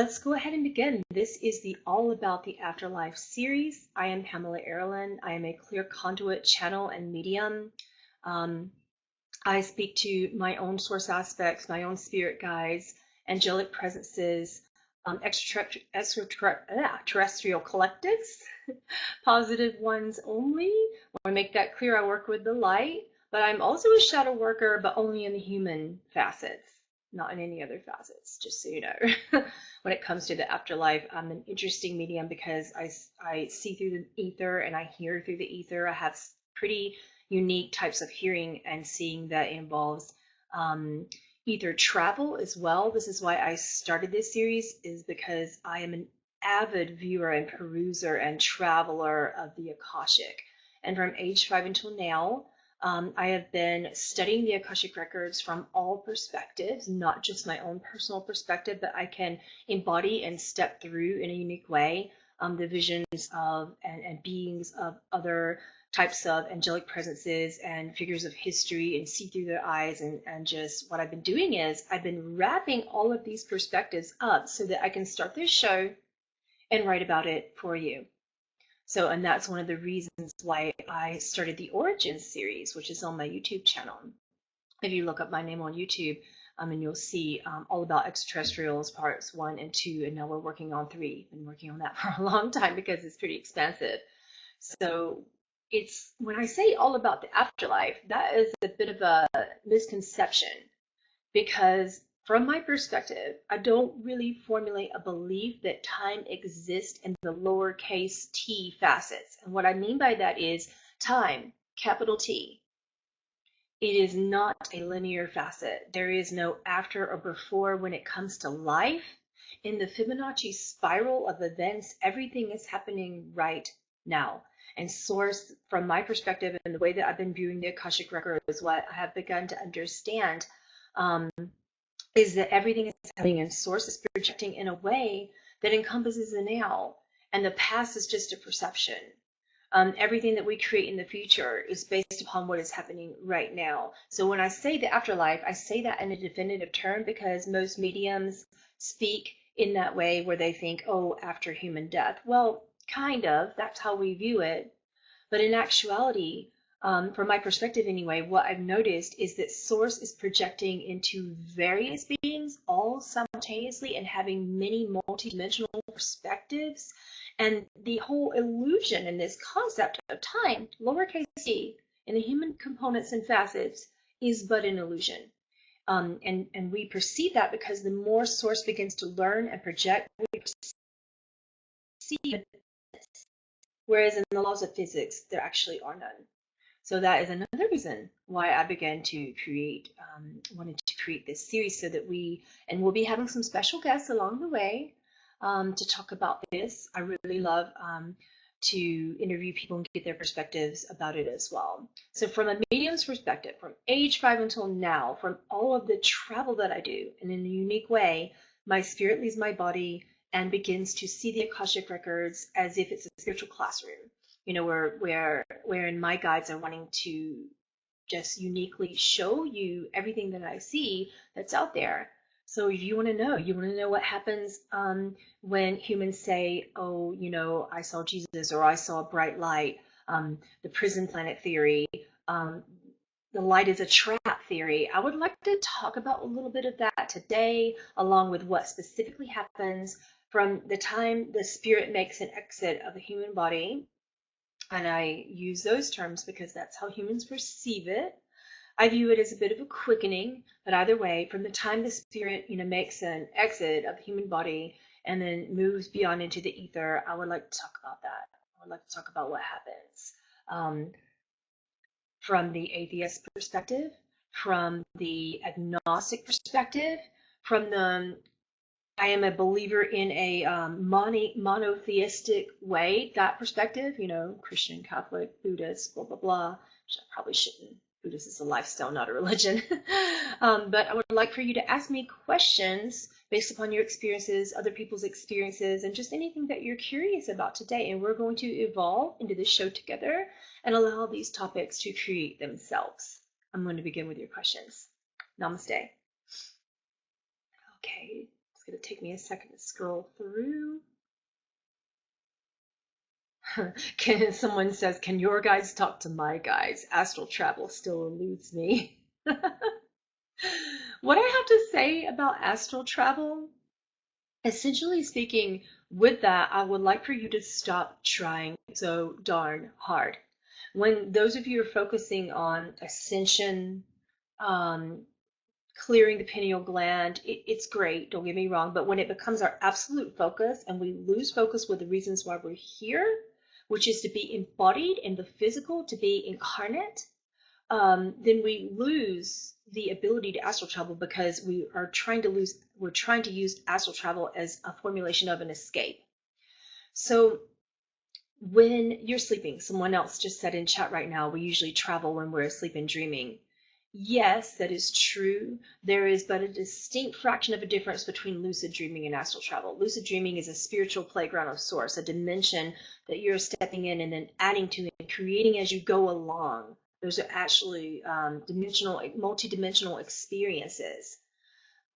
let's go ahead and begin. This is the All About the Afterlife series. I am Pamela Aaralyn. I am a clear conduit channel and medium. I speak to my own source aspects, my own spirit guides, angelic presences, extraterrestrial collectives, positive ones only. I want to make that clear. I work with the light, but I'm also a shadow worker, but only in the human facets, not in any other facets, just so you know. When it comes to the afterlife, I'm an interesting medium because I see through the ether and I hear through the ether. I have pretty unique types of hearing and seeing that involves ether travel as well. This is why I started this series, is because I am an avid viewer and peruser and traveler of the Akashic. And from age 5 until now, I have been studying the Akashic Records from all perspectives, not just my own personal perspective, but I can embody and step through in a unique way the visions of and beings of other types of angelic presences and figures of history and see through their eyes. And just what I've been doing is I've been wrapping all of these perspectives up so that I can start this show and write about it for you. So, and that's one of the reasons why I started the Origins series, which is on my YouTube channel. If you look up my name on YouTube, and you'll see all about extraterrestrials parts 1 and 2, and now we're working on 3. Been working on that for a long time because it's pretty expensive. So it's, when I say all about the afterlife, that is a bit of a misconception, because from my perspective, I don't really formulate a belief that time exists in the lowercase t facets. And what I mean by that is time, capital T. It is not a linear facet. There is no after or before when it comes to life. In the Fibonacci spiral of events, everything is happening right now. And source, from my perspective and the way that I've been viewing the Akashic Record, is what I have begun to understand, is that everything is happening and source is projecting in a way that encompasses the now, and the past is just a perception. Everything that we create in the future is based upon what is happening right now. So when I say the afterlife, I say that in a definitive term because most mediums speak in that way, where they think, oh, after human death. Well, kind of, that's how we view it. But in actuality, from my perspective anyway, what I've noticed is that source is projecting into various beings all simultaneously and having many multidimensional perspectives. And the whole illusion in this concept of time, lowercase t, in the human components and facets, is but an illusion. And we perceive that because the more source begins to learn and project, we perceive, whereas in the laws of physics, there actually are none. So that is another reason why I began to create, wanted to create this series, so that we'll be having some special guests along the way to talk about this. I really love to interview people and get their perspectives about it as well. So from a medium's perspective, from age 5 until now, from all of the travel that I do, and in a unique way, my spirit leaves my body and begins to see the Akashic Records as if it's a spiritual classroom. You know, wherein my guides are wanting to just uniquely show you everything that I see that's out there. So if you want to know what happens when humans say, oh, you know, I saw Jesus, or I saw a bright light, the prison planet theory, the light is a trap theory. I would like to talk about a little bit of that today, along with what specifically happens from the time the spirit makes an exit of the human body. And I use those terms because that's how humans perceive it. I view it as a bit of a quickening, but either way, from the time the spirit, makes an exit of the human body and then moves beyond into the ether, I would like to talk about that. I would like to talk about what happens from the atheist perspective, from the agnostic perspective, from the I am a believer in a monotheistic way, that perspective, Christian, Catholic, Buddhist, blah, blah, blah, which I probably shouldn't. Buddhist is a lifestyle, not a religion. But I would like for you to ask me questions based upon your experiences, other people's experiences, and just anything that you're curious about today. And we're going to evolve into this show together and allow these topics to create themselves. I'm going to begin with your questions. Namaste. Okay. going to take me a second to scroll through. Someone says, can your guides talk to my guides? Astral travel still eludes me. What I have to say about astral travel, essentially speaking, with that, I would like for you to stop trying so darn hard. When those of you are focusing on ascension, um, clearing the pineal gland, it's great, don't get me wrong, but when it becomes our absolute focus and we lose focus with the reasons why we're here, which is to be embodied in the physical, to be incarnate, then we lose the ability to astral travel because we're trying to use astral travel as a formulation of an escape. So when you're sleeping, someone else just said in chat right now, we usually travel when we're asleep and dreaming. Yes, that is true. There is but a distinct fraction of a difference between lucid dreaming and astral travel. Lucid dreaming is a spiritual playground of source, a dimension that you're stepping in and then adding to and creating as you go along. Those are actually multi-dimensional experiences.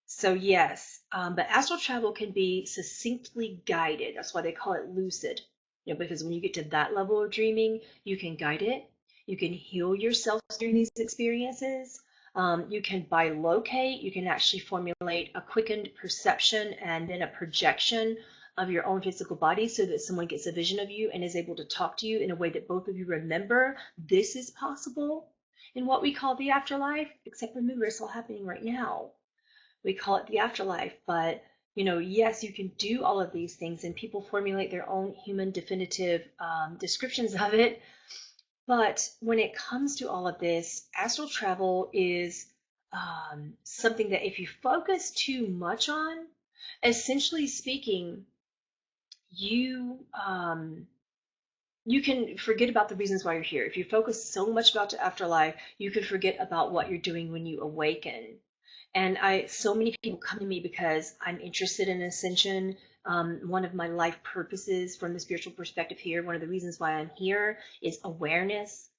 So yes, but astral travel can be succinctly guided. That's why they call it lucid. Because when you get to that level of dreaming, you can guide it. You can heal yourself during these experiences. You can bilocate. You can actually formulate a quickened perception and then a projection of your own physical body so that someone gets a vision of you and is able to talk to you in a way that both of you remember this is possible in what we call the afterlife, except remember it's all happening right now. We call it the afterlife, but yes, you can do all of these things and people formulate their own human definitive descriptions of it. But when it comes to all of this, astral travel is something that if you focus too much on, essentially speaking, you can forget about the reasons why you're here. If you focus so much about the afterlife, you could forget about what you're doing when you awaken. And so many people come to me because I'm interested in ascension. One of my life purposes from the spiritual perspective here, one of the reasons why I'm here is awareness.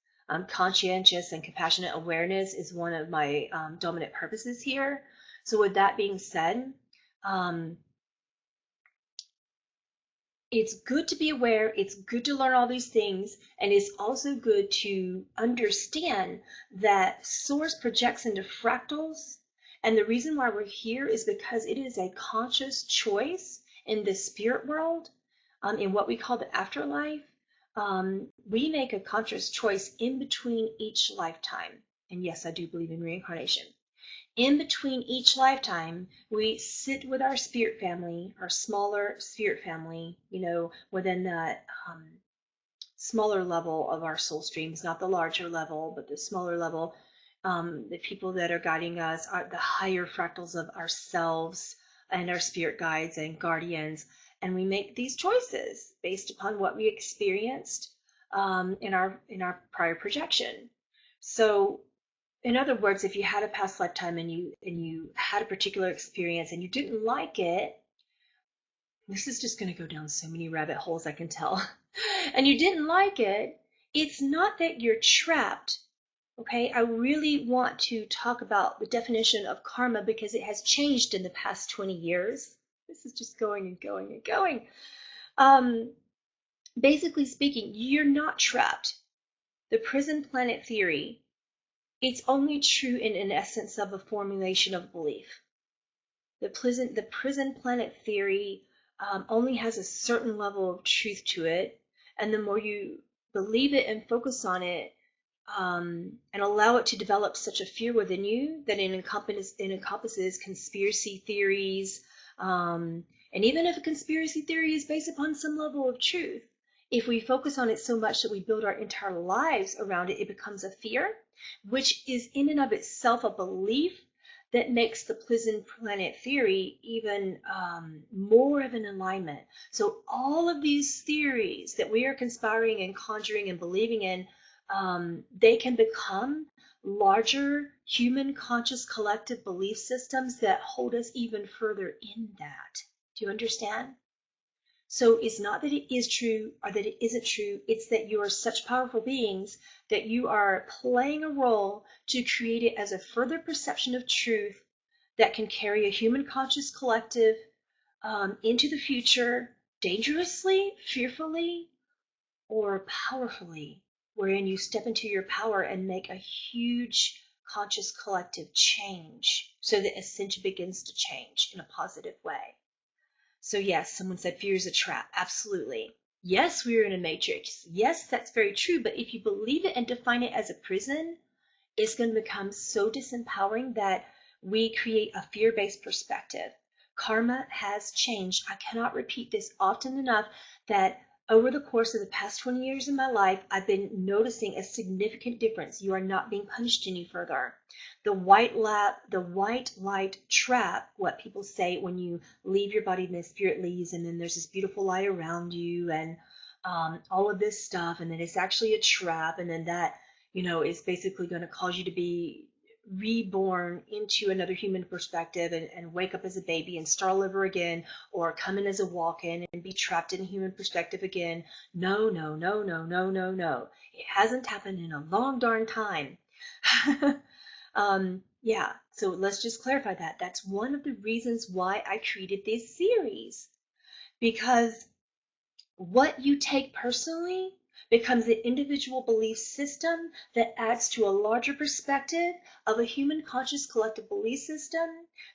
Conscientious and compassionate awareness is one of my dominant purposes here. So with that being said, it's good to be aware, it's good to learn all these things, and it's also good to understand that source projects into fractals, and the reason why we're here is because it is a conscious choice in the spirit world, in what we call the afterlife. We make a conscious choice in between each lifetime, and yes, I do believe in reincarnation. In between each lifetime, we sit with our spirit family, our smaller spirit family, within that smaller level of our soul streams, not the larger level, but the smaller level. The people that are guiding us are the higher fractals of ourselves and our spirit guides and guardians. And we make these choices based upon what we experienced in our prior projection. So in other words, if you had a past lifetime and you had a particular experience and you didn't like it, this is just going to go down so many rabbit holes, I can tell. And you didn't like it, it's not that you're trapped. Okay, I really want to talk about the definition of karma because it has changed in the past 20 years. This is just going and going and going. Basically speaking, you're not trapped. The prison planet theory, it's only true in an essence of a formulation of belief. The prison planet theory only has a certain level of truth to it, and the more you believe it and focus on it, and allow it to develop such a fear within you that it encompasses conspiracy theories, and even if a conspiracy theory is based upon some level of truth, if we focus on it so much that we build our entire lives around it, it becomes a fear, which is in and of itself a belief that makes the prison planet theory even more of an alignment. So all of these theories that we are conspiring and conjuring and believing in, they can become larger human conscious collective belief systems that hold us even further in that. Do you understand? So it's not that it is true or that it isn't true. It's that you are such powerful beings that you are playing a role to create it as a further perception of truth that can carry a human conscious collective into the future dangerously, fearfully, or powerfully, wherein you step into your power and make a huge conscious collective change so that ascension begins to change in a positive way. So yes, someone said fear is a trap. Absolutely. Yes, we are in a matrix. Yes, that's very true. But if you believe it and define it as a prison, it's going to become so disempowering that we create a fear-based perspective. Karma has changed. I cannot repeat this often enough that over the course of the past 20 years of my life, I've been noticing a significant difference. You are not being punished any further. The white light trap, what people say when you leave your body and the spirit leaves, and then there's this beautiful light around you, and all of this stuff, and then it's actually a trap, and then that is basically going to cause you to be reborn into another human perspective and wake up as a baby and start all over again, or come in as a walk-in and be trapped in a human perspective again. No, no, no, no, no, no, no. It hasn't happened in a long darn time. Yeah, so let's just clarify that. That's one of the reasons why I created this series, because what you take personally becomes an individual belief system that adds to a larger perspective of a human conscious collective belief system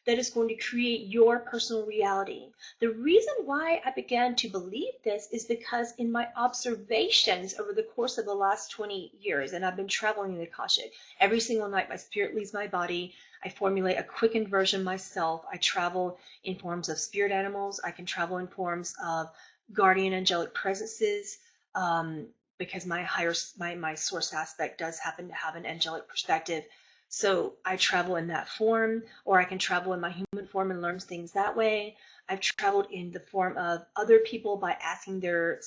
that is going to create your personal reality. The reason why I began to believe this is because in my observations over the course of the last 20 years, and I've been traveling in the Akashic, every single night my spirit leaves my body. I formulate a quickened version myself. I travel in forms of spirit animals. I can travel in forms of guardian angelic presences, because my source aspect does happen to have an angelic perspective. So I travel in that form, or I can travel in my human form and learn things that way. I've traveled in the form of other people by asking their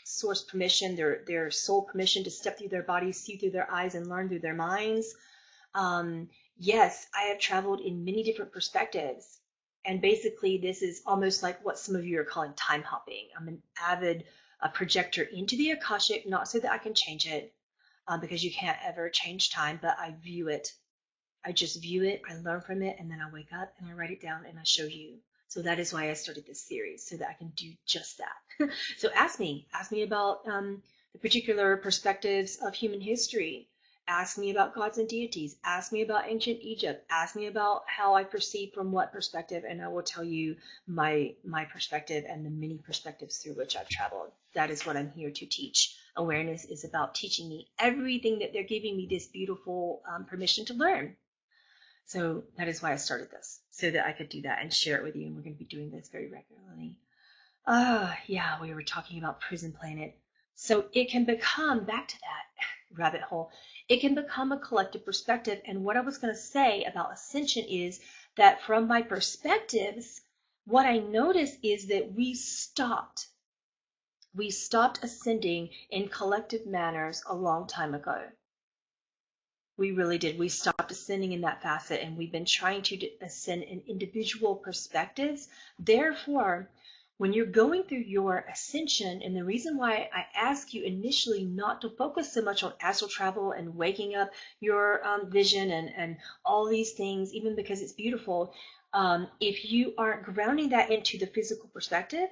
source permission, their soul permission to step through their bodies, see through their eyes, and learn through their minds. Yes, I have traveled in many different perspectives. And basically, this is almost like what some of you are calling time hopping. I'm an avid projector into the Akashic, not so that I can change it, because you can't ever change time, but I view it. I just view it, I learn from it, and then I wake up and I write it down and I show you. So that is why I started this series, so that I can do just that. So ask me about the particular perspectives of human history. Ask me about gods and deities. Ask me about ancient Egypt. Ask me about how I perceive from what perspective, and I will tell you my perspective and the many perspectives through which I've traveled. That is what I'm here to teach. Awareness is about teaching me everything that they're giving me this beautiful permission to learn. So that is why I started this, so that I could do that and share it with you. And we're going to be doing this very regularly. Yeah, we were talking about Prison Planet. So it can become, back to that rabbit hole, it can become a collective perspective. And what I was going to say about ascension is that from my perspectives, what I noticed is that we stopped ascending in collective manners a long time ago. We really did. We stopped ascending in that facet, and we've been trying to ascend in individual perspectives. Therefore, when you're going through your ascension, and the reason why I ask you initially not to focus so much on astral travel and waking up your vision and all these things, even because it's beautiful, if you aren't grounding that into the physical perspective,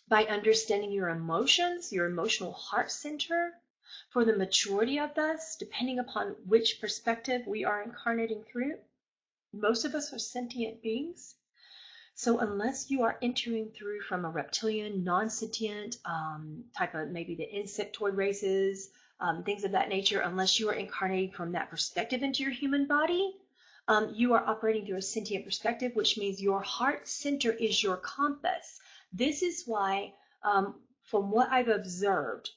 by understanding your emotions, your emotional heart center, for the majority of us, depending upon which perspective we are incarnating through, most of us are sentient beings. So unless you are entering through from a reptilian, non-sentient type of, maybe the insectoid races, things of that nature, unless you are incarnating from that perspective into your human body, you are operating through a sentient perspective, which means your heart center is your compass. This is why, from what I've observed,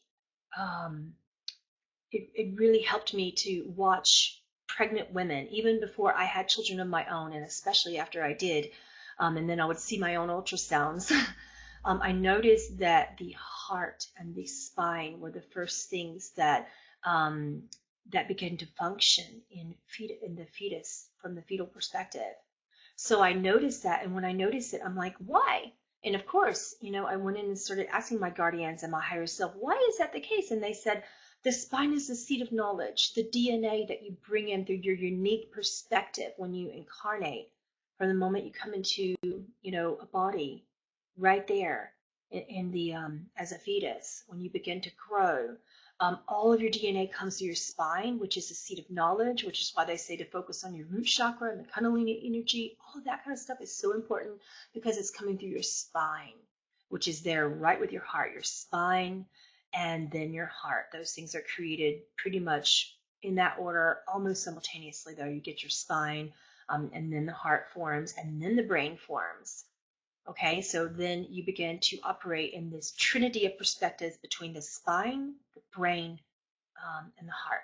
it really helped me to watch pregnant women, even before I had children of my own, and especially after I did. And then I would see my own ultrasounds. I noticed that the heart and the spine were the first things that that began to function in the fetus from the fetal perspective. So I noticed that, and when I noticed it, I'm like, why? And of course, I went in and started asking my guardians and my higher self, why is that the case? And they said, the spine is the seat of knowledge, the DNA that you bring in through your unique perspective when you incarnate. from the moment you come into, a body, right there in the as a fetus, when you begin to grow. All of your DNA comes through your spine, which is the seat of knowledge, which is why they say to focus on your root chakra and the Kundalini energy. All of that kind of stuff is so important because it's coming through your spine, which is there right with your heart, your spine, and then your heart. Those things are created pretty much in that order, almost simultaneously, though. You get your spine, and then the heart forms, and then the brain forms. Okay, so then you begin to operate in this trinity of perspectives between the spine, the brain, and the heart.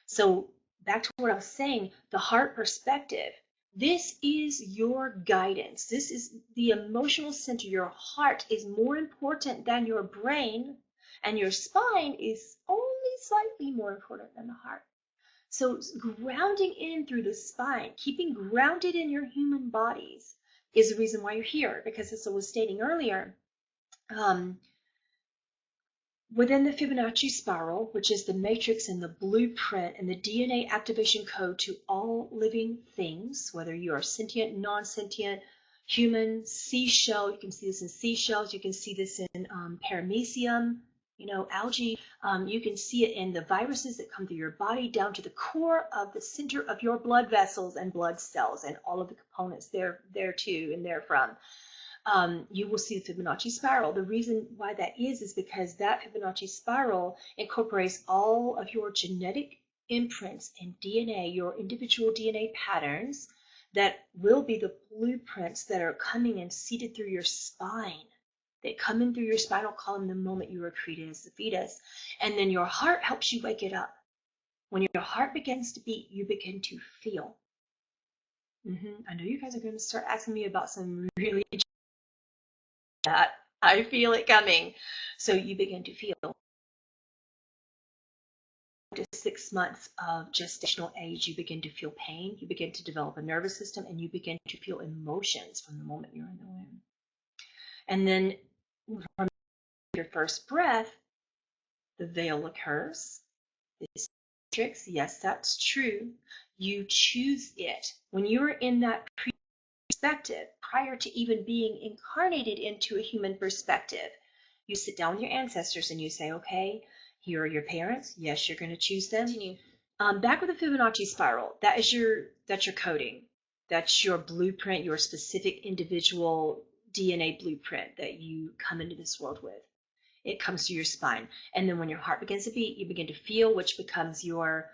So back to what I was saying, the heart perspective. This is your guidance. This is the emotional center. Your heart is more important than your brain, and your spine is only slightly more important than the heart. So grounding in through the spine, keeping grounded in your human bodies is the reason why you're here. Because as I was stating earlier, within the Fibonacci spiral, which is the matrix and the blueprint and the DNA activation code to all living things, whether you are sentient, non-sentient, human, seashell, you can see this in seashells, you can see this in paramecium, algae, you can see it in the viruses that come through your body down to the core of the center of your blood vessels and blood cells and all of the components there too and therefrom. You will see the Fibonacci spiral. The reason why that is because that Fibonacci spiral incorporates all of your genetic imprints and DNA, your individual DNA patterns that will be the blueprints that are coming and seated through your spine. They come in through your spinal column the moment you were created as a fetus. And then your heart helps you wake it up. When your heart begins to beat, you begin to feel. I know you guys are going to start asking me about some really that. I feel it coming. So you begin to feel to 6 months of gestational age, you begin to feel pain, you begin to develop a nervous system, and you begin to feel emotions from the moment you're in the womb. And then from your first breath, the veil occurs. This matrix, yes, that's true. You choose it. When you're in that perspective, prior to even being incarnated into a human perspective, you sit down with your ancestors and you say, okay, here are your parents. Yes, you're going to choose them. Continue. Back with the Fibonacci spiral, that's your coding. That's your blueprint, your specific individual DNA blueprint that you come into this world with. It comes through your spine. And then when your heart begins to beat, you begin to feel, which becomes your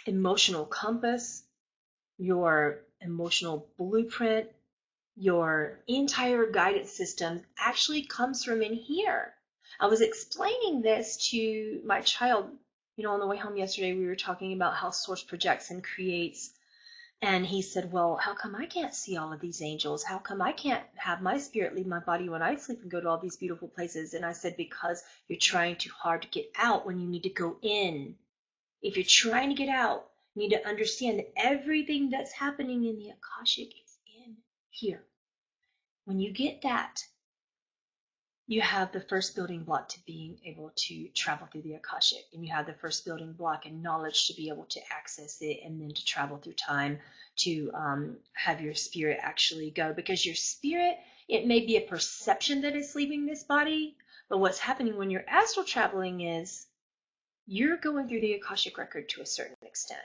emotional compass, your emotional blueprint, your entire guidance system actually comes from in here. I was explaining this to my child, on the way home yesterday. We were talking about how Source projects and creates. And he said, well, how come I can't see all of these angels? How come I can't have my spirit leave my body when I sleep and go to all these beautiful places? And I said, because you're trying too hard to get out when you need to go in. If you're trying to get out, you need to understand that everything that's happening in the Akashic is in here. When you get that, you have the first building block to being able to travel through the Akashic, and you have the first building block and knowledge to be able to access it, and then to travel through time to have your spirit actually go. Because your spirit, it may be a perception that it's leaving this body, but what's happening when you're astral traveling is you're going through the Akashic record to a certain extent.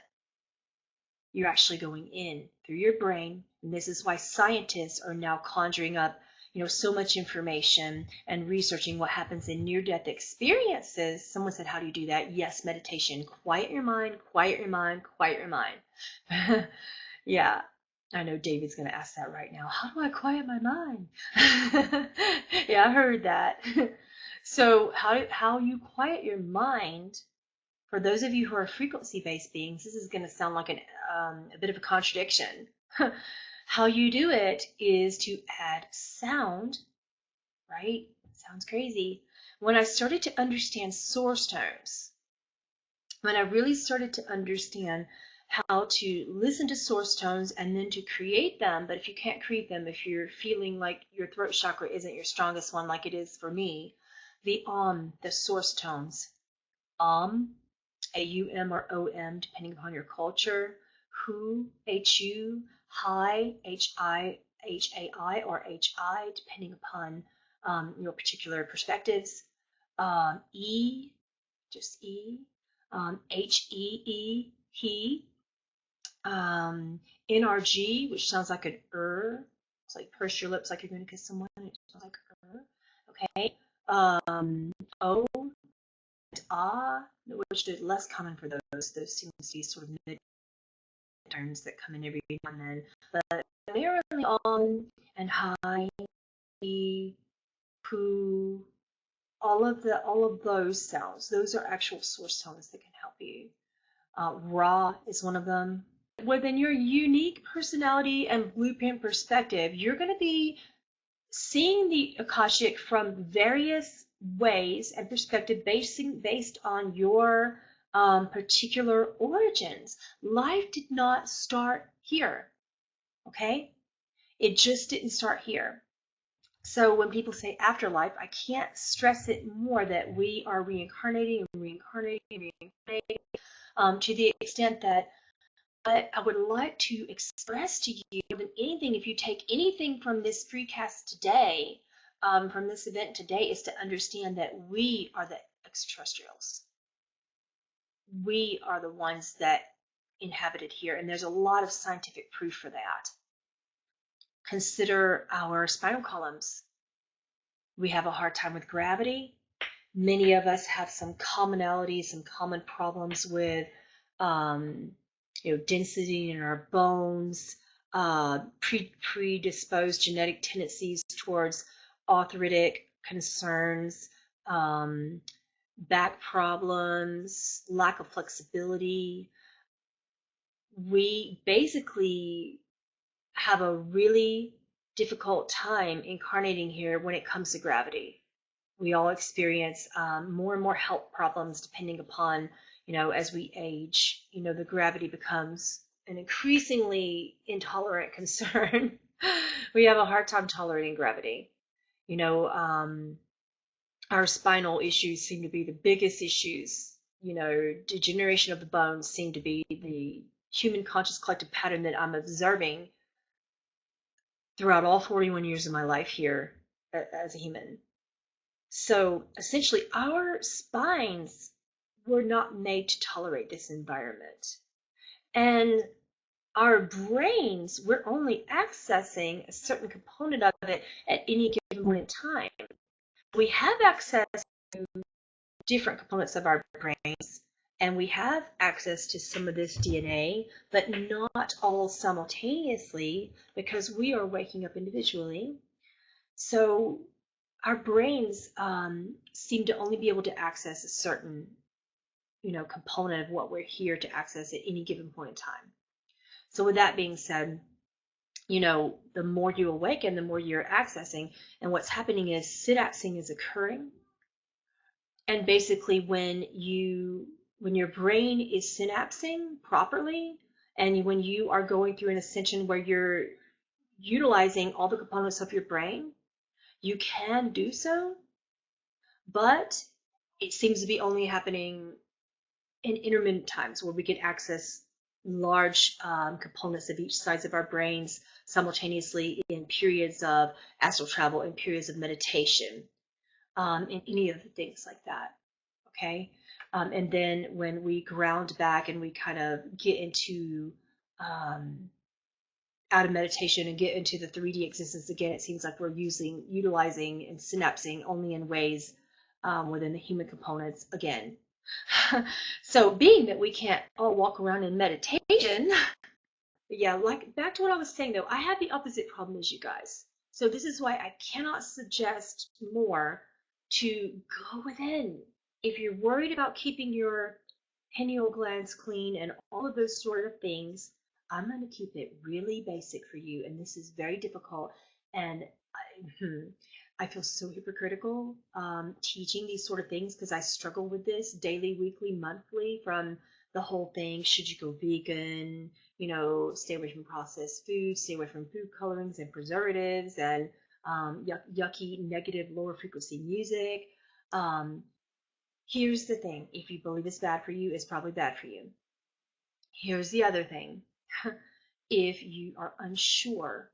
You're actually going in through your brain, and this is why scientists are now conjuring up so much information and researching what happens in near-death experiences. Someone said, how do you do that? Yes, meditation. Quiet your mind, quiet your mind, quiet your mind. Yeah, I know David's going to ask that right now. How do I quiet my mind? Yeah, I heard that. So how you quiet your mind, for those of you who are frequency-based beings, this is going to sound like a bit of a contradiction. How you do it is to add sound, right? Sounds crazy. When I started to understand source tones, when I really started to understand how to listen to source tones and then to create them, but if you can't create them, if you're feeling like your throat chakra isn't your strongest one like it is for me, the source tones, A-U-M or O-M, depending upon your culture, Hu, H-U, Hi, H-I-H-A-I, or H-I, depending upon your particular perspectives. E, just E. H-E-E, he. N-R-G, which sounds like an It's like purse your lips like you're going to kiss someone. It sounds like Okay. O and Ah, which is less common for those. Those seem to be sort of mid turns that come in every now and then. But primarily on and high, poo, all of those sounds. Those are actual source tones that can help you. Ra is one of them. Within your unique personality and blueprint perspective, you're going to be seeing the Akashic from various ways and perspective based on your particular origins. Life did not start here, okay? It just didn't start here. So when people say afterlife, I can't stress it more that we are reincarnating and reincarnating and reincarnating to the extent that what I would like to express to you more than anything, if you take anything from this freecast today, from this event today, is to understand that we are the extraterrestrials. We are the ones that inhabited here, and there's a lot of scientific proof for that. Consider our spinal columns. We have a hard time with gravity. Many of us have some commonalities, some common problems with density in our bones, predisposed genetic tendencies towards arthritic concerns, back problems, lack of flexibility. We basically have a really difficult time incarnating here when it comes to gravity. We all experience more and more health problems depending upon, as we age, the gravity becomes an increasingly intolerant concern. We have a hard time tolerating gravity. Our spinal issues seem to be the biggest issues. Degeneration of the bones seem to be the human conscious collective pattern that I'm observing throughout all 41 years of my life here as a human. So essentially, our spines were not made to tolerate this environment. And our brains, we're only accessing a certain component of it at any given point in time. We have access to different components of our brains, and we have access to some of this DNA, but not all simultaneously because we are waking up individually. So our brains seem to only be able to access a certain, component of what we're here to access at any given point in time. So with that being said, the more you awaken, the more you're accessing, and what's happening is synapsing is occurring. And basically when your brain is synapsing properly, and when you are going through an ascension where you're utilizing all the components of your brain, you can do so, but it seems to be only happening in intermittent times where we can access large components of each sides of our brains simultaneously in periods of astral travel, in periods of meditation, and any of the things like that. Okay. And then when we ground back and we kind of get into out of meditation and get into the 3D existence again, it seems like we're utilizing and synapsing only in ways within the human components again. So being that we can't all walk around in meditation, yeah, like back to what I was saying though, I have the opposite problem as you guys. So this is why I cannot suggest more to go within. If you're worried about keeping your pineal glands clean and all of those sort of things, I'm going to keep it really basic for you. And this is very difficult. And I feel so hypocritical teaching these sort of things because I struggle with this daily, weekly, monthly, from the whole thing. Should you go vegan? Stay away from processed food, stay away from food colorings and preservatives and yucky, negative, lower frequency music. Here's the thing. If you believe it's bad for you, it's probably bad for you. Here's the other thing. if you are unsure,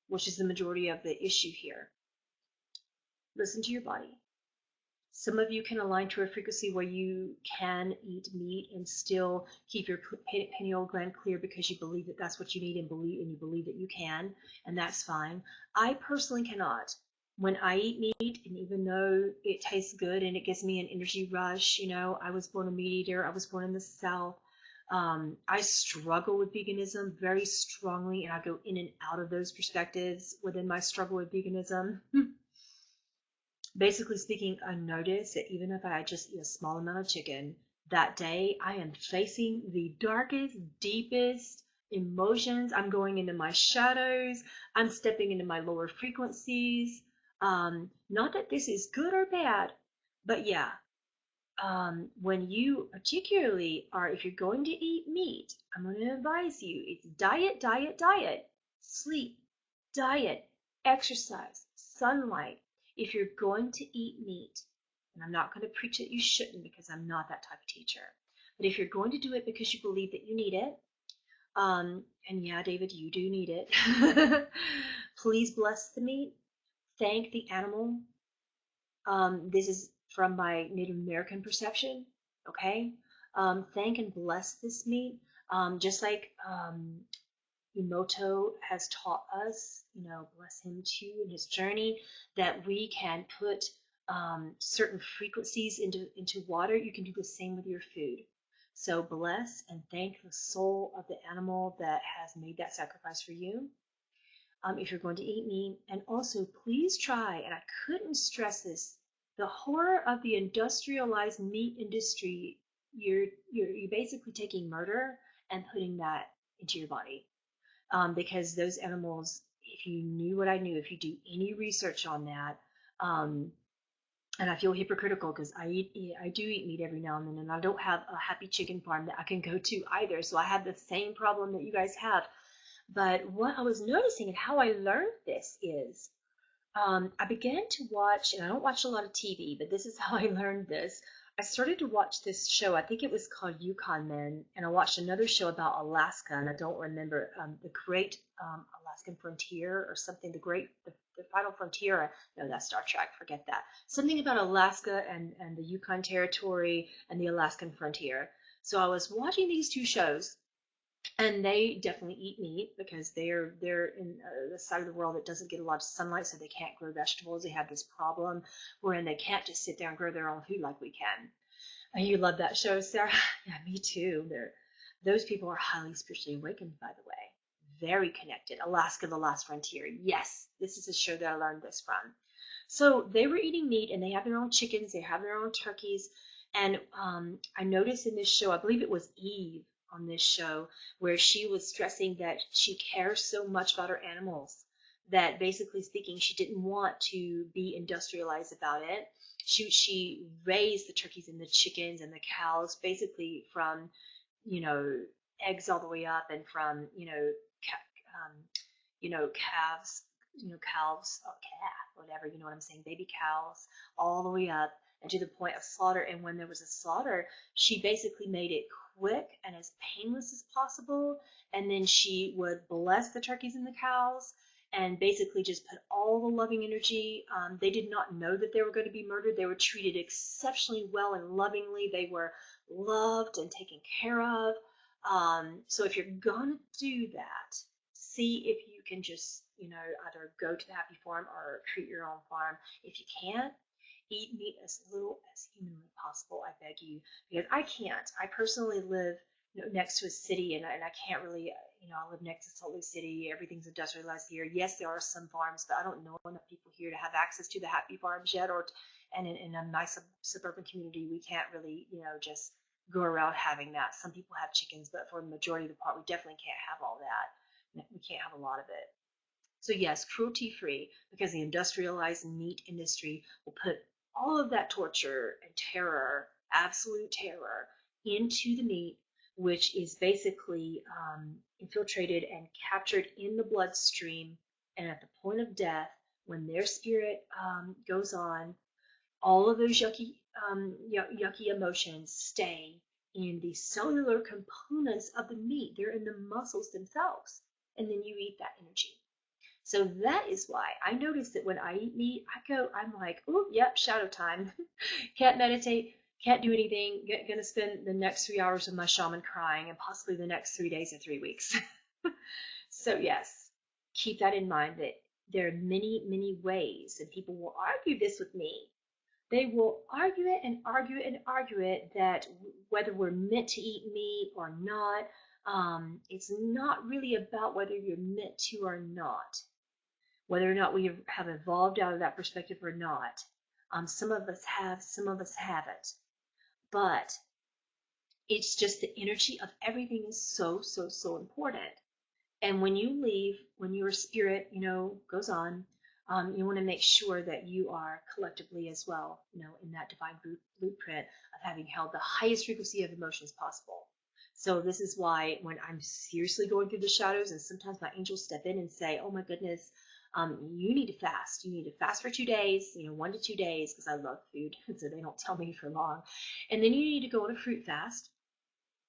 which is the majority of the issue here. Listen to your body. Some of you can align to a frequency where you can eat meat and still keep your pineal gland clear because you believe that that's what you need and you believe that you can, and that's fine. I personally cannot. When I eat meat, and even though it tastes good and it gives me an energy rush, I was born a meat eater. I was born in the South. I struggle with veganism very strongly, and I go in and out of those perspectives within my struggle with veganism. Basically speaking, I notice that even if I just eat a small amount of chicken, that day I am facing the darkest, deepest emotions. I'm going into my shadows. I'm stepping into my lower frequencies. Not that this is good or bad, but yeah, when you particularly are, if you're going to eat meat, I'm going to advise you, it's diet, diet, diet, sleep, diet, exercise, sunlight. If you're going to eat meat, and I'm not going to preach that you shouldn't because I'm not that type of teacher, but if you're going to do it because you believe that you need it, and yeah, David, you do need it, please bless the meat, thank the animal. This is from my Native American perception, okay? Thank and bless this meat, just like Emoto has taught us, bless him too in his journey, that we can put certain frequencies into water. You can do the same with your food. So bless and thank the soul of the animal that has made that sacrifice for you. If you're going to eat meat. And also, please try, and I couldn't stress this, the horror of the industrialized meat industry. You're basically taking murder and putting that into your body, because those animals, if you knew what I knew, if you do any research on that, and I feel hypocritical because I do eat meat every now and then, and I don't have a happy chicken farm that I can go to either, so I have the same problem that you guys have. But what I was noticing and how I learned this is, I began to watch, and I don't watch a lot of TV, but this is how I learned this. I started to watch this show. I think it was called Yukon Men, and I watched another show about Alaska, and I don't remember, the Great Alaskan Frontier or something. The Final Frontier. No, that's Star Trek. Forget that. Something about Alaska and the Yukon Territory and the Alaskan Frontier. So I was watching these two shows, and they definitely eat meat because they're in the side of the world that doesn't get a lot of sunlight, so they can't grow vegetables. They have this problem wherein they can't just sit there and grow their own food like we can. And you love that show, Sarah? Yeah, me too. Those people are highly spiritually awakened, by the way. Very connected. Alaska, the Last Frontier. Yes, this is a show that I learned this from. So they were eating meat, and they have their own chickens, they have their own turkeys. And I noticed in this show, I believe it was Eve on this show, where she was stressing that she cares so much about her animals that, basically speaking, she didn't want to be industrialized about it. She raised the turkeys and the chickens and the cows basically from, you know, eggs all the way up, and from, um, calves, calves, or calf, whatever, you know what I'm saying, baby cows, all the way up and to the point of slaughter. And when there was a slaughter, she basically made it quick and as painless as possible. And then she would bless the turkeys and the cows and basically just put all the loving energy. They did not know that they were going to be murdered. They were treated exceptionally well and lovingly. They were loved and taken care of. So if you're going to do that, see if you can just, either go to the happy farm or treat your own farm. If you can't, eat meat as little as humanly possible, I beg you, because I can't. I personally live, next to a city, and I can't really, I live next to Salt Lake City. Everything's industrialized here. Yes, there are some farms, but I don't know enough people here to have access to the happy farms yet, and in a nice suburban community, we can't really, just go around having that. Some people have chickens, but for the majority of the part, we definitely can't have all that. We can't have a lot of it. So yes, cruelty free, because the industrialized meat industry will put all of that torture and terror, absolute terror, into the meat, which is basically infiltrated and captured in the bloodstream. And at the point of death, when their spirit goes on, all of those yucky emotions stay in the cellular components of the meat. They're in the muscles themselves. And then you eat that energy. So that is why I notice that when I eat meat, I'm like, oh, yep, shadow time. Can't meditate, can't do anything. Gonna spend the next 3 hours with my shaman crying and possibly the next 3 days and 3 weeks. So yes, keep that in mind that there are many, many ways, and people will argue this with me. They will argue it and argue it and argue it that whether we're meant to eat meat or not, it's not really about whether you're meant to or not, whether or not we have evolved out of that perspective or not. Some of us have, some of us haven't. But it's just the energy of everything is so, so, so important. And when you leave, when your spirit, goes on, you want to make sure that you are collectively as well, in that divine blueprint of having held the highest frequency of emotions possible. So this is why when I'm seriously going through the shadows, and sometimes my angels step in and say, oh my goodness, you need to fast. You need to fast for 2 days, 1 to 2 days, because I love food, so they don't tell me for long. And then you need to go on a fruit fast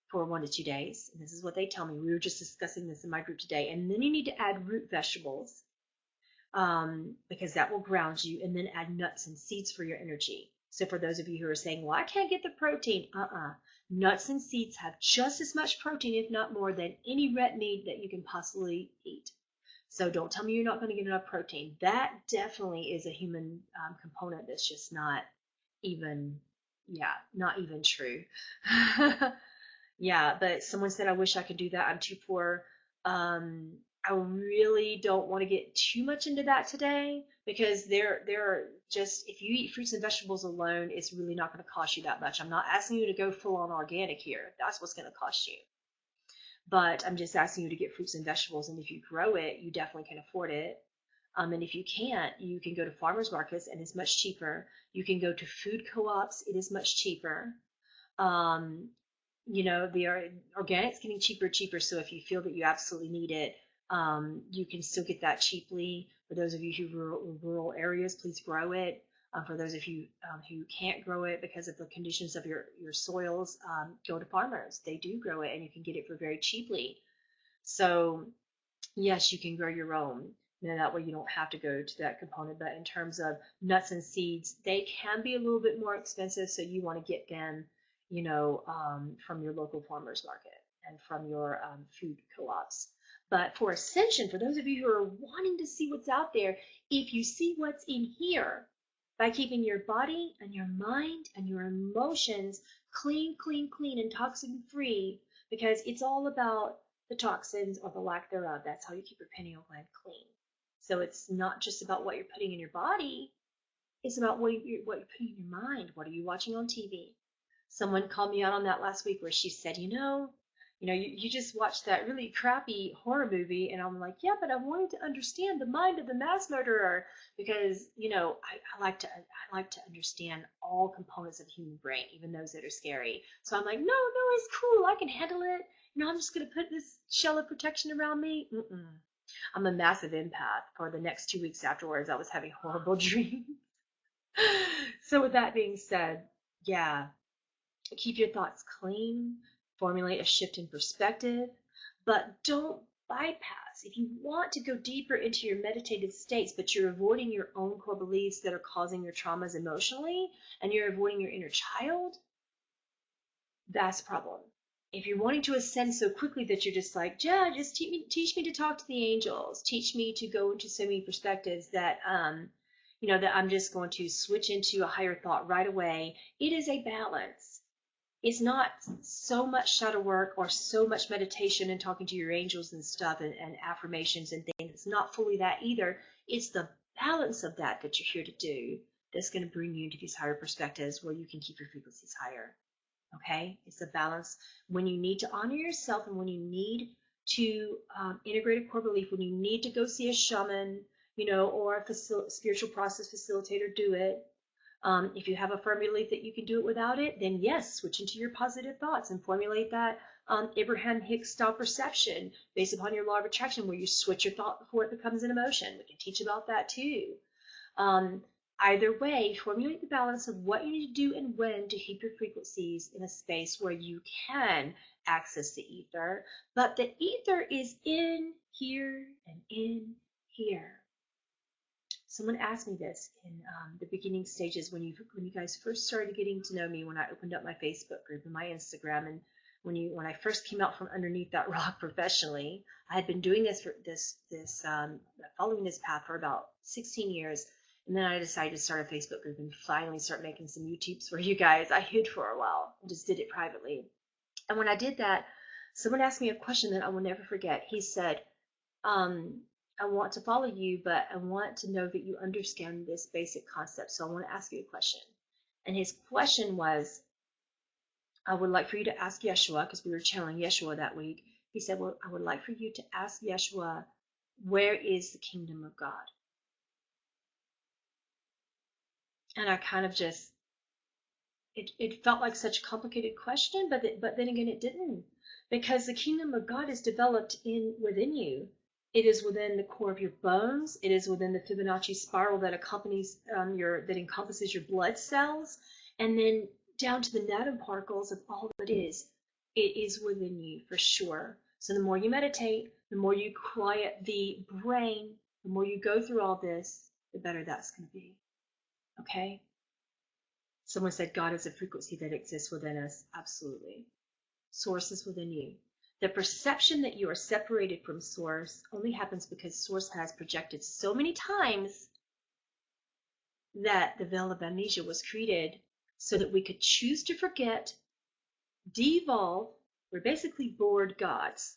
for 1 to 2 days. And this is what they tell me. We were just discussing this in my group today. And then you need to add root vegetables, because that will ground you, and then add nuts and seeds for your energy. So for those of you who are saying, well, I can't get the protein, nuts and seeds have just as much protein, if not more, than any red meat that you can possibly eat. So don't tell me you're not going to get enough protein. That definitely is a human component that's just not even true. Yeah, but someone said, I wish I could do that. I'm too poor. I really don't want to get too much into that today, because there are just, if you eat fruits and vegetables alone, it's really not going to cost you that much. I'm not asking you to go full on organic here. That's what's going to cost you. But I'm just asking you to get fruits and vegetables, and if you grow it, you definitely can afford it. And if you can't, you can go to farmers markets, and it's much cheaper. You can go to food co-ops. It is much cheaper. Um, the organic's getting cheaper and cheaper. So if you feel that you absolutely need it, you can still get that cheaply. For those of you who are in rural areas, please grow it. For those of you who can't grow it because of the conditions of your soils, go to farmers. They do grow it, and you can get it for very cheaply. So yes, you can grow your own. That way you don't have to go to that component. But in terms of nuts and seeds, they can be a little bit more expensive. So you want to get them, from your local farmers market and from your food co-ops. But for ascension, for those of you who are wanting to see what's out there, if you see what's in here, by keeping your body and your mind and your emotions clean, clean, clean, and toxin free, because it's all about the toxins or the lack thereof. That's how you keep your pineal gland clean. So it's not just about what you're putting in your body. It's about what you're putting in your mind. What are you watching on TV? Someone called me out on that last week, where she said, you just watched that really crappy horror movie. And I'm like, yeah, but I wanted to understand the mind of the mass murderer, because, I like to understand all components of the human brain, even those that are scary. So I'm like, no, it's cool. I can handle it. I'm just going to put this shell of protection around me. I'm a massive empath. For the next 2 weeks afterwards, I was having horrible dreams. So with that being said, yeah, keep your thoughts clean, formulate a shift in perspective, but don't bypass. If you want to go deeper into your meditative states, but you're avoiding your own core beliefs that are causing your traumas emotionally, and you're avoiding your inner child, that's a problem. If you're wanting to ascend so quickly that you're just like, yeah, just teach me to talk to the angels, teach me to go into so many perspectives that that I'm just going to switch into a higher thought right away. It is a balance. It's not so much shadow work or so much meditation and talking to your angels and stuff, and affirmations and things. It's not fully that either. It's the balance of that you're here to do that's going to bring you into these higher perspectives where you can keep your frequencies higher. Okay? It's a balance when you need to honor yourself, and when you need to integrate a core belief, when you need to go see a shaman, or a spiritual process facilitator, do it. If you have a firm belief that you can do it without it, then yes, switch into your positive thoughts and formulate that Abraham Hicks style perception based upon your law of attraction, where you switch your thought before it becomes an emotion. We can teach about that too. Either way, formulate the balance of what you need to do and when to keep your frequencies in a space where you can access the ether, but the ether is in here and in here. Someone asked me this in the beginning stages when you guys first started getting to know me, when I opened up my Facebook group and my Instagram, and when I first came out from underneath that rock professionally. I had been doing following this path for about 16 years, and then I decided to start a Facebook group and finally start making some YouTubes for you guys. I hid for a while and just did it privately. And when I did that, someone asked me a question that I will never forget. He said, um, I want to follow you, but I want to know that you understand this basic concept. So I want to ask you a question. And his question was, I would like for you to ask Yeshua, because we were channeling Yeshua that week. He said, well, I would like for you to ask Yeshua, where is the kingdom of God? And I kind of just, it felt like such a complicated question, but then again, it didn't, because the kingdom of God is developed within you. It is within the core of your bones. It is within the Fibonacci spiral that that encompasses your blood cells, and then down to the nanoparticles of all that is. It is within you for sure. So the more you meditate, the more you quiet the brain, the more you go through all this, the better that's going to be. Okay? Someone said God is a frequency that exists within us. Absolutely. Source is within you. The perception that you are separated from Source only happens because Source has projected so many times that the veil of amnesia was created so that we could choose to forget, devolve. We're basically bored gods.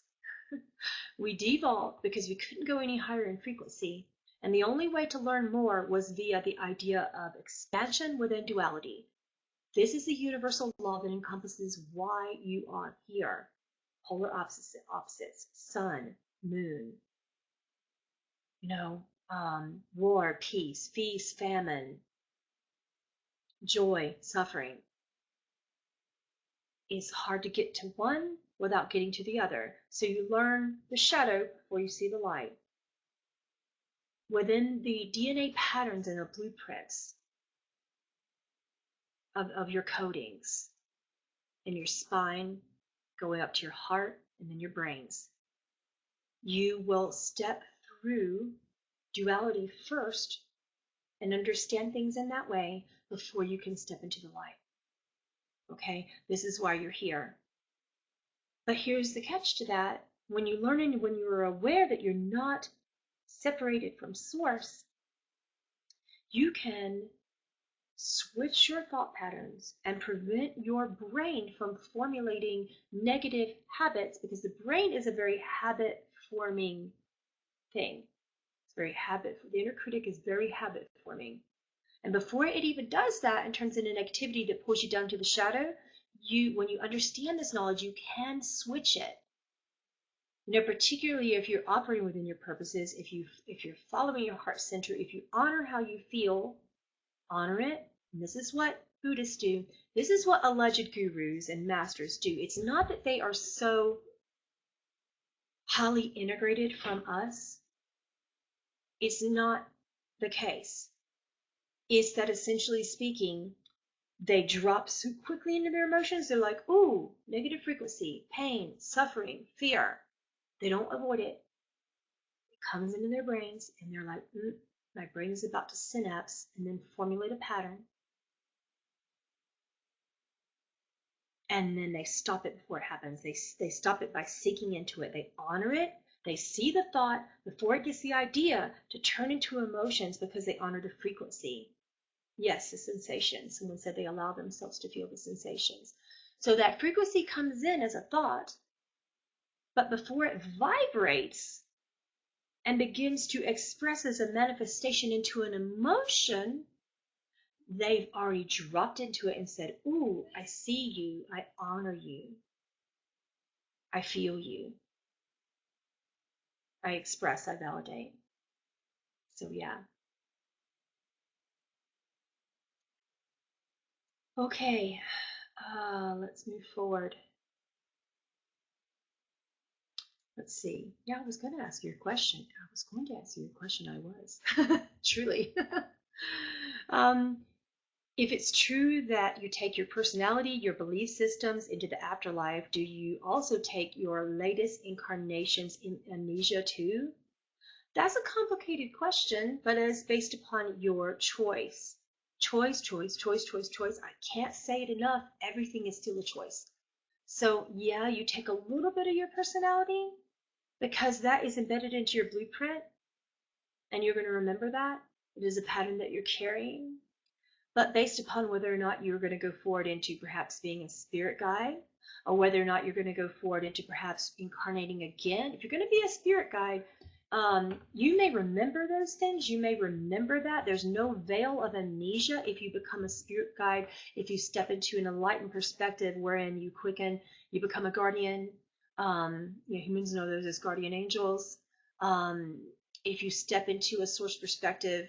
We devolved because we couldn't go any higher in frequency. And the only way to learn more was via the idea of expansion within duality. This is the universal law that encompasses why you are here. Polar opposites, sun, moon, war, peace, feast, famine, joy, suffering. It's hard to get to one without getting to the other. So you learn the shadow before you see the light. Within the DNA patterns and the blueprints of your codings in your spine, going up to your heart and then your brains, you will step through duality first and understand things in that way before you can step into the light. Okay, this is why you're here. But here's the catch to that. When you learn and when you're aware that you're not separated from Source, you can switch your thought patterns and prevent your brain from formulating negative habits, because the brain is a very habit forming thing. It's very the inner critic is very habit forming. And before it even does that and turns into negativity that pulls you down to the shadow, when you understand this knowledge, you can switch it. Particularly if you're operating within your purposes, if you're following your heart center, if you honor how you feel, honor it. And this is what Buddhists do. This is what alleged gurus and masters do. It's not that they are so highly integrated from us. It's not the case. It's that, essentially speaking, they drop so quickly into their emotions. They're like, ooh, negative frequency, pain, suffering, fear. They don't avoid it. It comes into their brains and they're like, my brain is about to synapse and then formulate a pattern. And then they stop it before it happens. They stop it by sinking into it. They honor it. They see the thought before it gets the idea to turn into emotions, because they honor the frequency. Yes, the sensations. Someone said they allow themselves to feel the sensations. So that frequency comes in as a thought, but before it vibrates and begins to express as a manifestation into an emotion, they've already dropped into it and said, ooh, I see you, I honor you, I feel you, I express, I validate. So yeah. Okay, let's move forward. Let's see. Yeah, I was going to ask you a question. I was. Truly. Um, if it's true that you take your personality, your belief systems into the afterlife, do you also take your latest incarnations in amnesia too? That's a complicated question, but it is based upon your choice. Choice, choice, choice, choice, choice. I can't say it enough. Everything is still a choice. So, yeah, you take a little bit of your personality because that is embedded into your blueprint and you're going to remember that. It is a pattern that you're carrying. But based upon whether or not you're going to go forward into perhaps being a spirit guide, or whether or not you're going to go forward into perhaps incarnating again, if you're going to be a spirit guide, you may remember those things. You may remember that. There's no veil of amnesia if you become a spirit guide, if you step into an enlightened perspective wherein you quicken, you become a guardian. Humans know those as guardian angels. Um, if you step into a source perspective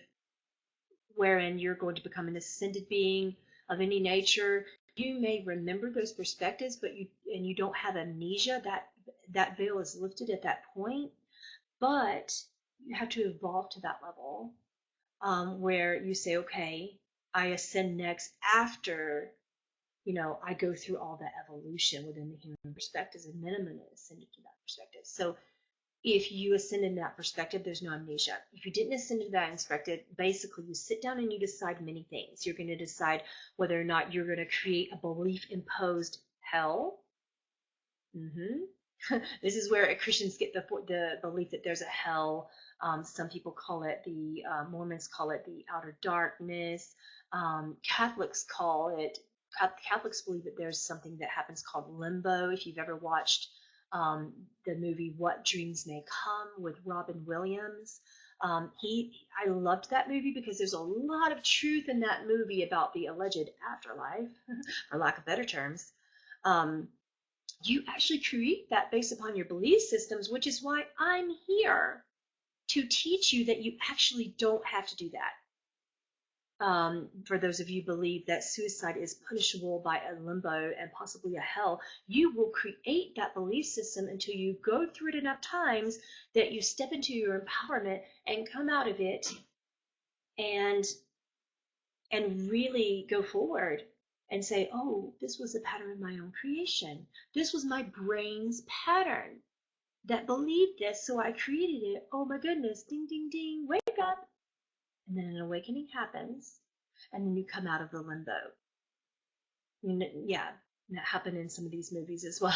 wherein you're going to become an ascended being of any nature, you may remember those perspectives, but you don't have amnesia. That veil is lifted at that point, but you have to evolve to that level, where you say, okay, I ascend next after I go through all that evolution within the human perspectives, and then I'm going to ascend into that perspective. So if you ascend in that perspective, there's no amnesia. If you didn't ascend into that perspective, basically you sit down and you decide many things. You're going to decide whether or not you're going to create a belief imposed hell. This is where Christians get the belief that there's a hell. Some people call it Mormons call it the outer darkness. Catholics believe that there's something that happens called limbo. If you've ever watched the movie What Dreams May Come with Robin Williams, I loved that movie because there's a lot of truth in that movie about the alleged afterlife, for lack of better terms. You actually create that based upon your belief systems, which is why I'm here to teach you that you actually don't have to do that. For those of you who believe that suicide is punishable by a limbo and possibly a hell, you will create that belief system until you go through it enough times that you step into your empowerment and come out of it and really go forward and say, oh, this was a pattern of my own creation. This was my brain's pattern that believed this, so I created it. Oh my goodness, ding, ding, ding, wake up. And then an awakening happens, and then you come out of the limbo. Yeah, that happened in some of these movies as well.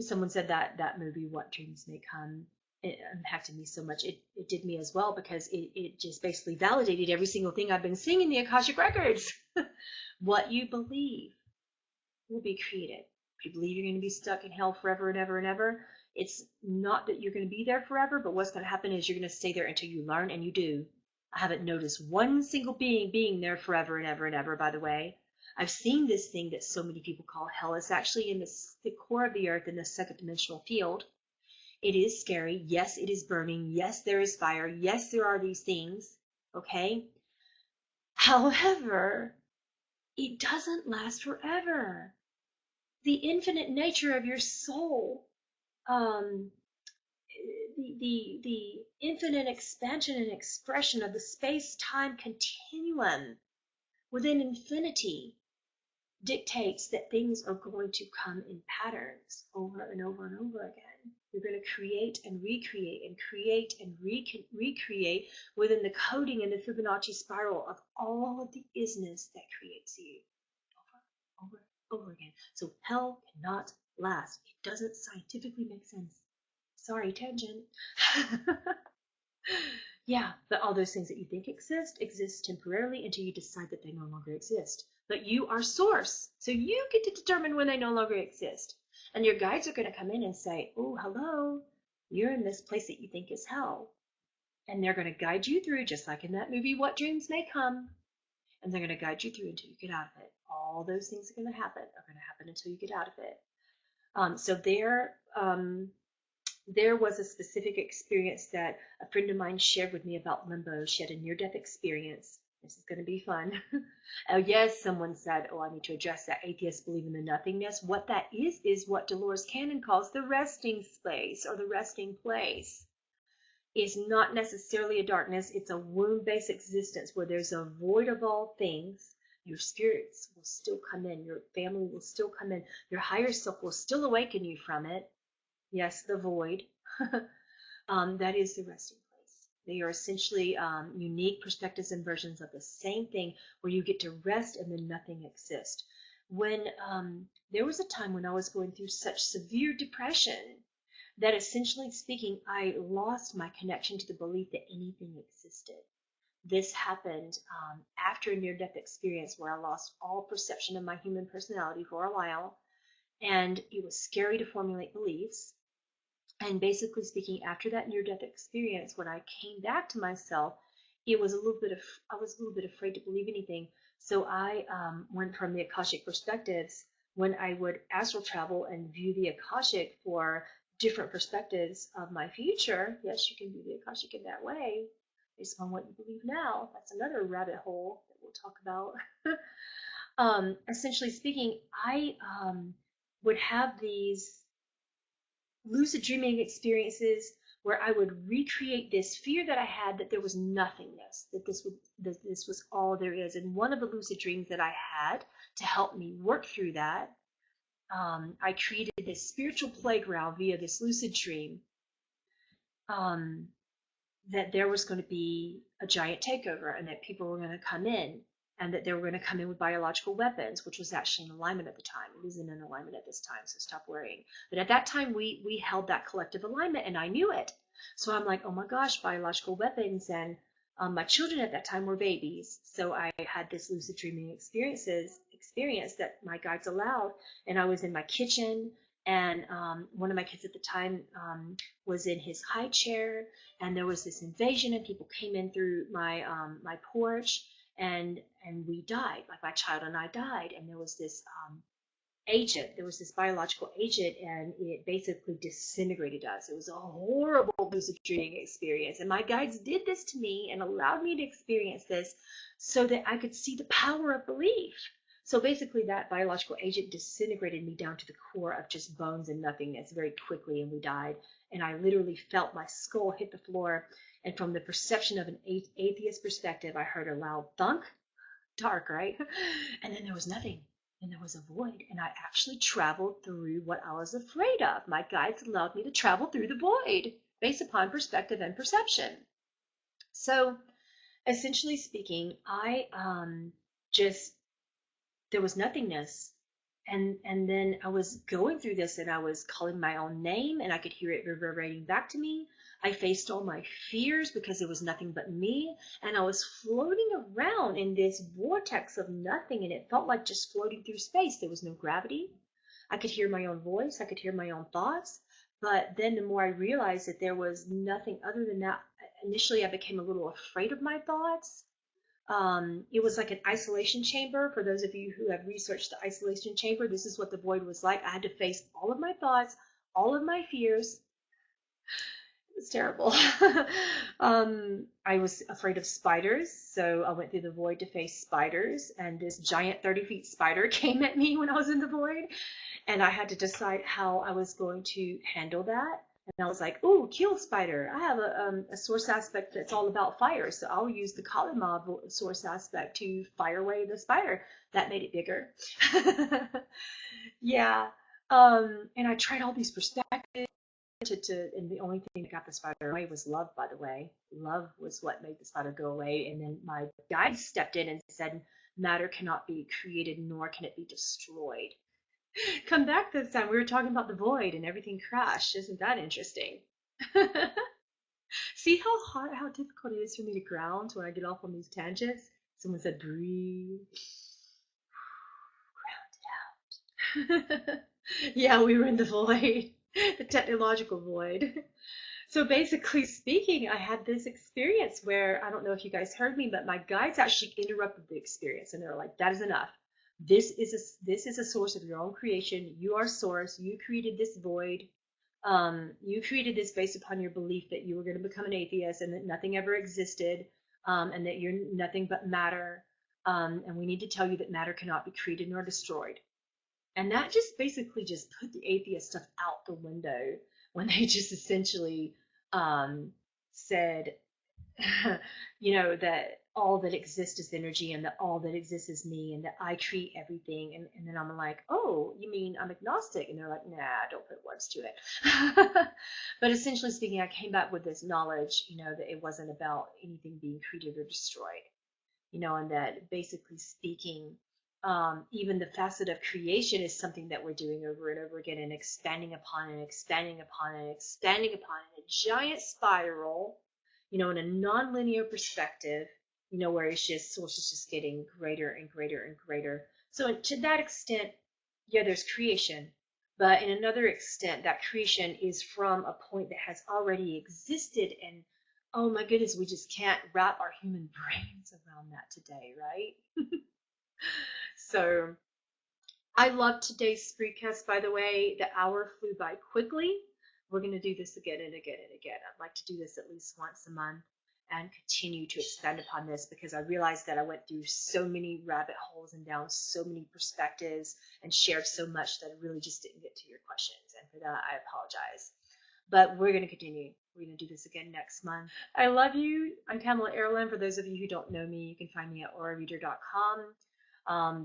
Someone said that movie, What Dreams May Come, it impacted me so much. It did me as well because it just basically validated every single thing I've been seeing in the Akashic Records. What you believe will be created. If you believe you're going to be stuck in hell forever and ever and ever, it's not that you're going to be there forever, but what's going to happen is you're going to stay there until you learn, and you do. I haven't noticed one single being there forever and ever and ever, by the way. I've seen this thing that so many people call hell. It's actually in the core of the earth in the second dimensional field. It is scary. Yes, it is burning. Yes, there is fire. Yes, there are these things. Okay? However, it doesn't last forever. The infinite nature of your soul, um, the infinite expansion and expression of the space-time continuum within infinity dictates that things are going to come in patterns over and over and over again. You're going to create and recreate and create and recreate within the coding and the Fibonacci spiral of all of the isness that creates you over, over again. So hell cannot last. It doesn't scientifically make sense. Sorry, tangent. Yeah, but all those things that you think exist temporarily until you decide that they no longer exist. But you are source, so you get to determine when they no longer exist. And your guides are going to come in and say, oh, hello, you're in this place that you think is hell. And they're going to guide you through, just like in that movie, What Dreams May Come. And they're going to guide you through until you get out of it. All those things are going to happen until you get out of it. So there was a specific experience that a friend of mine shared with me about limbo. She had a near-death experience. This is going to be fun. Oh, yes, someone said, oh, I need to address that. Atheists believe in the nothingness. What that is what Dolores Cannon calls the resting space or the resting place. is not necessarily a darkness. It's a womb-based existence where there's a void of all things. Your spirits will still come in. Your family will still come in. Your higher self will still awaken you from it. Yes, the void. That is the resting place. They are essentially unique perspectives and versions of the same thing where you get to rest and then nothing exists. When there was a time when I was going through such severe depression that essentially speaking, I lost my connection to the belief that anything existed. This happened after a near death experience where I lost all perception of my human personality for a while. And it was scary to formulate beliefs. And basically speaking, after that near death experience, when I came back to myself, it was a little bit of I was a little bit afraid to believe anything. So I went from the Akashic perspectives when I would astral travel and view the Akashic for different perspectives of my future. Yes, you can view the Akashic in that way, based on what you believe now. That's another rabbit hole that we'll talk about. Essentially speaking, I would have these lucid dreaming experiences where I would recreate this fear that I had that there was nothingness, that this was all there is. And one of the lucid dreams that I had to help me work through that, I created this spiritual playground via this lucid dream. That there was going to be a giant takeover and that people were going to come in and that they were going to come in with biological weapons, which was actually in alignment at the time. It wasn't in alignment at this time, so stop worrying. But at that time, we held that collective alignment, and I knew it. So I'm like, oh my gosh, biological weapons. And my children at that time were babies. So I had this lucid dreaming experience that my guides allowed. And I was in my kitchen, and one of my kids at the time was in his high chair, and there was this invasion, and people came in through my porch, and we died. Like my child and I died, and there was this agent. There was this biological agent, and it basically disintegrated us. It was a horrible lucid dreaming experience, and my guides did this to me and allowed me to experience this so that I could see the power of belief. So basically, that biological agent disintegrated me down to the core of just bones and nothingness very quickly, and we died. And I literally felt my skull hit the floor. And from the perception of an atheist perspective, I heard a loud thunk, dark, right? And then there was nothing. And there was a void. And I actually traveled through what I was afraid of. My guides allowed me to travel through the void based upon perspective and perception. So essentially speaking, I just there was nothingness. And then I was going through this, and I was calling my own name, and I could hear it reverberating back to me. I faced all my fears because it was nothing but me, and I was floating around in this vortex of nothing, and it felt like just floating through space. There was no gravity. I could hear my own voice. I could hear my own thoughts. But then the more I realized that there was nothing other than that, initially I became a little afraid of my thoughts. It was like an isolation chamber. For those of you who have researched the isolation chamber, this is what the void was like. I had to face all of my thoughts, all of my fears. It was terrible. I was afraid of spiders, so I went through the void to face spiders, and this giant 30 feet spider came at me when I was in the void, and I had to decide how I was going to handle that. And I was like, "Ooh, kill spider! I have a source aspect that's all about fire, so I'll use the Kalima source aspect to fire away the spider." That made it bigger. Yeah. And I tried all these perspectives and the only thing that got the spider away was love, by the way. Love was what made the spider go away. And then my guide stepped in and said, "Matter cannot be created, nor can it be destroyed." Come back this time. We were talking about the void and everything crashed. Isn't that interesting? See how difficult it is for me to ground when I get off on these tangents? Someone said, "Breathe, ground it out." Yeah, we were in the void, the technological void. So basically speaking, I had this experience where I don't know if you guys heard me, but my guides actually interrupted the experience, and they were like, "That is enough. This is a source of your own creation. You are source. You created this void. You created this based upon your belief that you were going to become an atheist and that nothing ever existed, and that you're nothing but matter. And we need to tell you that matter cannot be created nor destroyed." And that just basically just put the atheist stuff out the window when they just essentially um, said, that all that exists is energy and that all that exists is me and that I create everything. And then I'm like, oh, you mean I'm agnostic? And they're like, nah, don't put words to it. But essentially speaking, I came back with this knowledge, that it wasn't about anything being created or destroyed, and that basically speaking, even the facet of creation is something that we're doing over and over again and expanding upon and expanding upon and expanding upon in a giant spiral, in a nonlinear perspective, where source is just getting greater and greater and greater. So to that extent, yeah, there's creation. But in another extent, that creation is from a point that has already existed, and oh my goodness, we just can't wrap our human brains around that today, right? So I love today's screencast, by the way. The hour flew by quickly. We're going to do this again and again and again. I'd like to do this at least once a month and continue to expand upon this because I realized that I went through so many rabbit holes and down so many perspectives and shared so much that I really just didn't get to your questions. And for that, I apologize. But we're going to continue. We're going to do this again next month. I love you. I'm Pamela Aaralyn. For those of you who don't know me, you can find me at aurareader.com.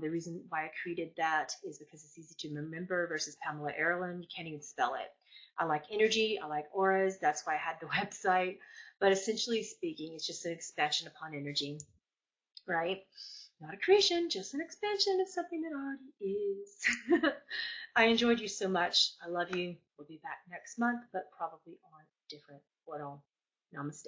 The reason why I created that is because it's easy to remember versus Pamela Aaralyn. You can't even spell it. I like energy. I like auras. That's why I had the website. But essentially speaking, it's just an expansion upon energy, right? Not a creation, just an expansion of something that already is. I enjoyed you so much. I love you. We'll be back next month, but probably on a different portal. Namaste.